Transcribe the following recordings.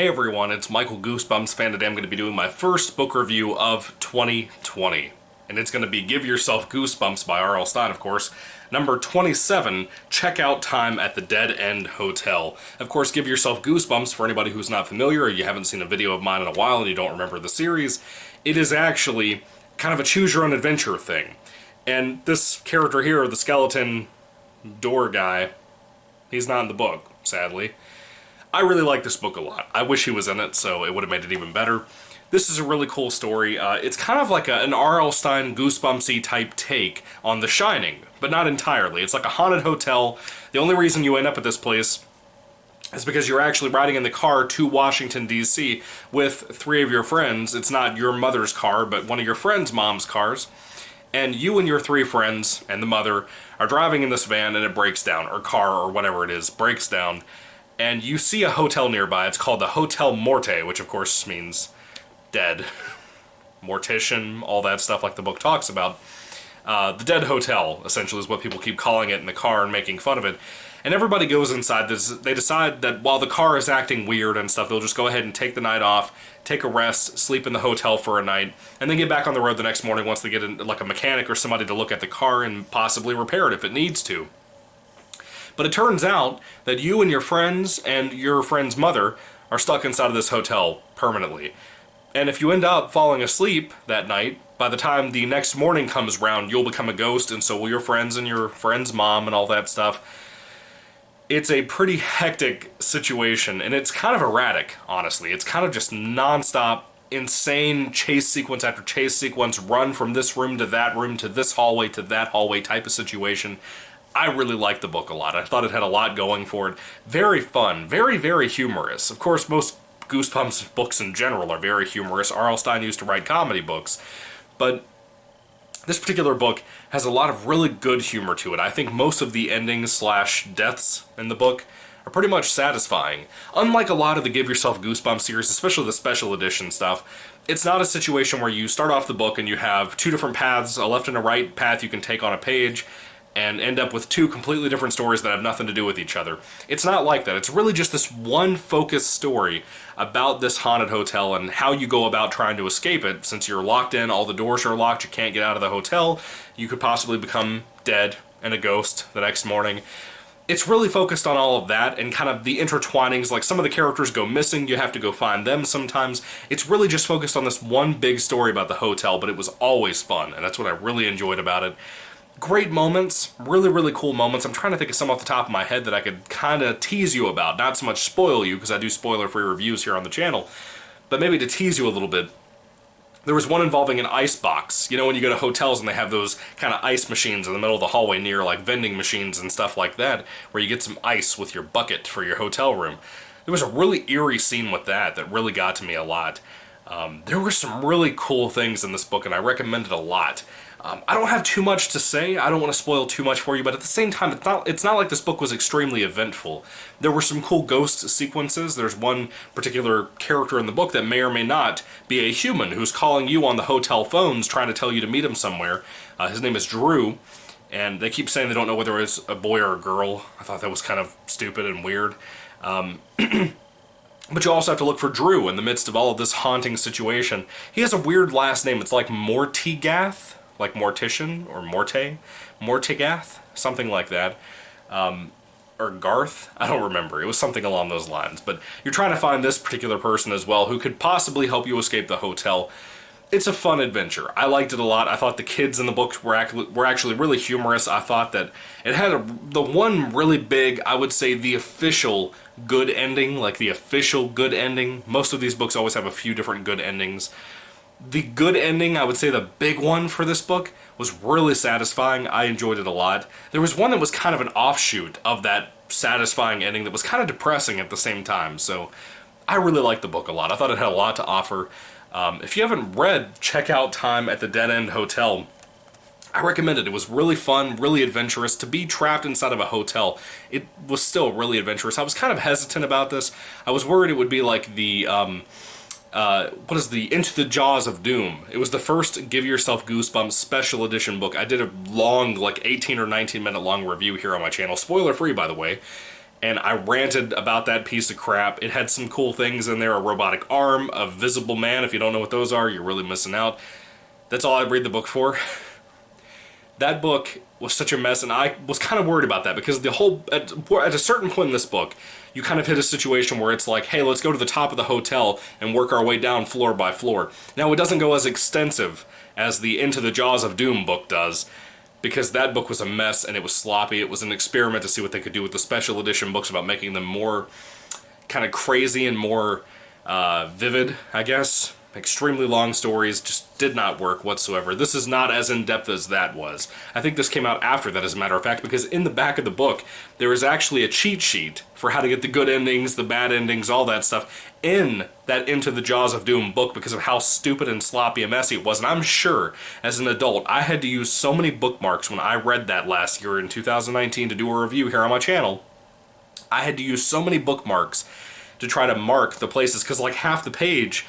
Hey everyone, it's Michael GoosebumpsFan. Today I'm going to be doing my first book review of 2020. And it's going to be Give Yourself Goosebumps by R.L. Stine, of course. Number 27, Checkout Time at the Dead End Hotel. Of course, Give Yourself Goosebumps, for anybody who's not familiar or you haven't seen a video of mine in a while and you don't remember the series, it is actually kind of a choose-your-own-adventure thing. And this character here, the skeleton door guy, he's not in the book, sadly. I really like this book a lot. I wish he was in it, so it would have made it even better. This is a really cool story. It's kind of like an R.L. Stine Goosebumpsy type take on The Shining, but not entirely. It's like a haunted hotel. The only reason you end up at this place is because you're actually riding in the car to Washington, D.C. with three of your friends. It's not your mother's car, but one of your friend's mom's cars. And you and your three friends and the mother are driving in this van and it breaks down, or car, or whatever it is, breaks down. And you see a hotel nearby. It's called the Hotel Morte, which of course means dead. Mortician, all that stuff like the book talks about. The Dead Hotel, essentially, is what people keep calling it in the car and making fun of it. And everybody goes inside this. They decide that while the car is acting weird and stuff, they'll just go ahead and take the night off, take a rest, sleep in the hotel for a night, and then get back on the road the next morning once they get like a mechanic or somebody to look at the car and possibly repair it if it needs to. But it turns out that you and your friend's mother are stuck inside of this hotel permanently. And if you end up falling asleep that night, by the time the next morning comes round, you'll become a ghost, and so will your friends and your friend's mom and all that stuff. It's a pretty hectic situation, and it's kind of erratic, honestly. It's kind of just non-stop, insane chase sequence after chase sequence, run from this room to that room to this hallway to that hallway type of situation. I really liked the book a lot. I thought it had a lot going for it. Very fun. Very, very humorous. Of course, most Goosebumps books in general are very humorous. R.L. Stine used to write comedy books. But this particular book has a lot of really good humor to it. I think most of the endings / deaths in the book are pretty much satisfying. Unlike a lot of the Give Yourself Goosebumps series, especially the special edition stuff, it's not a situation where you start off the book and you have two different paths, a left and a right path you can take on a page, and end up with two completely different stories that have nothing to do with each other. It's not like that. It's really just this one focused story about this haunted hotel and how you go about trying to escape it. Since you're locked in, all the doors are locked, you can't get out of the hotel, you could possibly become dead and a ghost the next morning. It's really focused on all of that and kind of the intertwinings, like some of the characters go missing, you have to go find them sometimes. It's really just focused on this one big story about the hotel, but it was always fun, and that's what I really enjoyed about it. Great moments, really, really cool moments. I'm trying to think of some off the top of my head that I could kind of tease you about. Not so much spoil you, because I do spoiler-free reviews here on the channel, but maybe to tease you a little bit. There was one involving an ice box. You know when you go to hotels and they have those kind of ice machines in the middle of the hallway near like vending machines and stuff like that, where you get some ice with your bucket for your hotel room. There was a really eerie scene with that really got to me a lot. There were some really cool things in this book, and I recommend it a lot. I don't have too much to say. I don't want to spoil too much for you, but at the same time, it's not like this book was extremely eventful. There were some cool ghost sequences. There's one particular character in the book that may or may not be a human who's calling you on the hotel phones trying to tell you to meet him somewhere. His name is Drew, and they keep saying they don't know whether it's a boy or a girl. I thought that was kind of stupid and weird. But you also have to look for Drew in the midst of all of this haunting situation. He has a weird last name. It's like Mortigath, like Mortician, or Mortigath, something like that. Or Garth, I don't remember. It was something along those lines. But you're trying to find this particular person as well who could possibly help you escape the hotel. It's a fun adventure. I liked it a lot. I thought the kids in the book were actually really humorous. I thought that it had the one really big, I would say, the official good ending, like the official good ending. Most of these books always have a few different good endings. The good ending, I would say the big one for this book, was really satisfying. I enjoyed it a lot. There was one that was kind of an offshoot of that satisfying ending that was kind of depressing at the same time, so I really liked the book a lot. I thought it had a lot to offer. If you haven't read Checkout Time at the Dead End Hotel, I recommend it. It was really fun, really adventurous. To be trapped inside of a hotel, it was still really adventurous. I was kind of hesitant about this. I was worried it would be like the Into the Jaws of Doom. It was the first Give Yourself Goosebumps special edition book. I did a long, like 18 or 19 minute long review here on my channel, spoiler free by the way, and I ranted about that piece of crap. It had some cool things in there, a robotic arm, a visible man. If you don't know what those are, you're really missing out. That's all I read the book for. That book was such a mess, and I was kind of worried about that, because the whole, at a certain point in this book, you kind of hit a situation where it's like, hey, let's go to the top of the hotel and work our way down floor by floor. Now, it doesn't go as extensive as the Into the Jaws of Doom book does, because that book was a mess and it was sloppy. It was an experiment to see what they could do with the special edition books about making them more kind of crazy and more vivid, I guess. Extremely long stories just did not work whatsoever. This is not as in-depth as that was. I think this came out after that, as a matter of fact, because in the back of the book, there is actually a cheat sheet for how to get the good endings, the bad endings, all that stuff, in that Into the Jaws of Doom book, because of how stupid and sloppy and messy it was. And I'm sure, as an adult, I had to use so many bookmarks when I read that last year in 2019 to do a review here on my channel. I had to use so many bookmarks to try to mark the places, because like half the page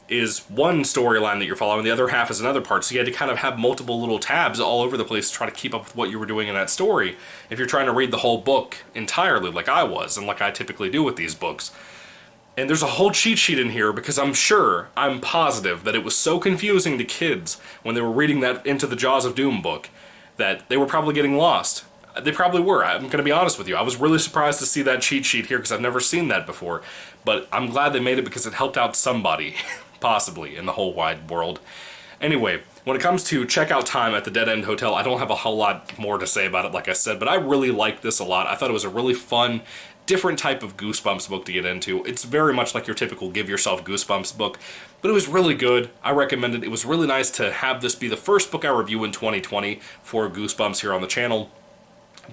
is one storyline that you're following, the other half is another part, so you had to kind of have multiple little tabs all over the place to try to keep up with what you were doing in that story if you're trying to read the whole book entirely, like I was, and like I typically do with these books. And there's a whole cheat sheet in here, because I'm positive that it was so confusing to kids when they were reading that Into the Jaws of Doom book that they were probably getting lost. They probably were. I'm going to be honest with you. I was really surprised to see that cheat sheet here, because I've never seen that before. But I'm glad they made it, because it helped out somebody, possibly, in the whole wide world. Anyway, when it comes to checkout time at the Dead End Hotel, I don't have a whole lot more to say about it, like I said, but I really liked this a lot. I thought it was a really fun, different type of Goosebumps book to get into. It's very much like your typical Give Yourself Goosebumps book, but it was really good. I recommend it. It was really nice to have this be the first book I review in 2020 for Goosebumps here on the channel,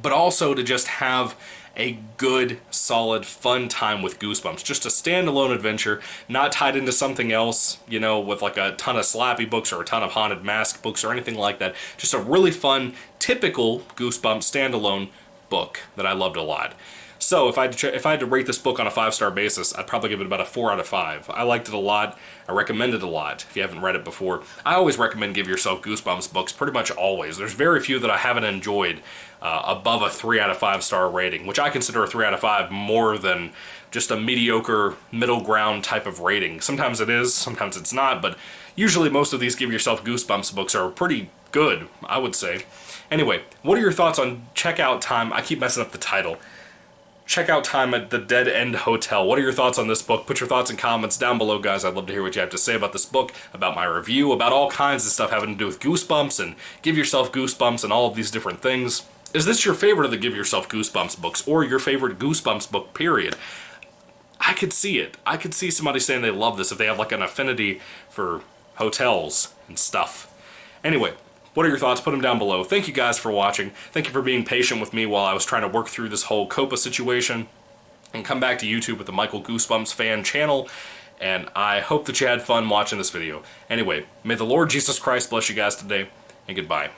but also to just have a good, solid, fun time with Goosebumps. Just a standalone adventure, not tied into something else, you know, with like a ton of Slappy books or a ton of Haunted Mask books or anything like that. Just a really fun, typical Goosebumps standalone book that I loved a lot. So if I had to rate this book on a 5-star basis, I'd probably give it about a 4 out of 5. I liked it a lot. I recommend it a lot if you haven't read it before. I always recommend Give Yourself Goosebumps books, pretty much always. There's very few that I haven't enjoyed above a 3 out of 5-star rating, which I consider a 3 out of 5 more than just a mediocre middle ground type of rating. Sometimes it is, sometimes it's not, but usually most of these Give Yourself Goosebumps books are pretty good, I would say. Anyway, what are your thoughts on checkout time? I keep messing up the title. Checkout time at the Dead End Hotel. What are your thoughts on this book? Put your thoughts in comments down below, guys. I'd love to hear what you have to say about this book, about my review, about all kinds of stuff having to do with Goosebumps and Give Yourself Goosebumps and all of these different things. Is this your favorite of the Give Yourself Goosebumps books, or your favorite Goosebumps book, period? I could see it. I could see somebody saying they love this if they have like an affinity for hotels and stuff. Anyway, what are your thoughts? Put them down below. Thank you guys for watching. Thank you for being patient with me while I was trying to work through this whole COPA situation and come back to YouTube with the Michael Goosebumps Fan channel. And I hope that you had fun watching this video. Anyway, may the Lord Jesus Christ bless you guys today, and goodbye.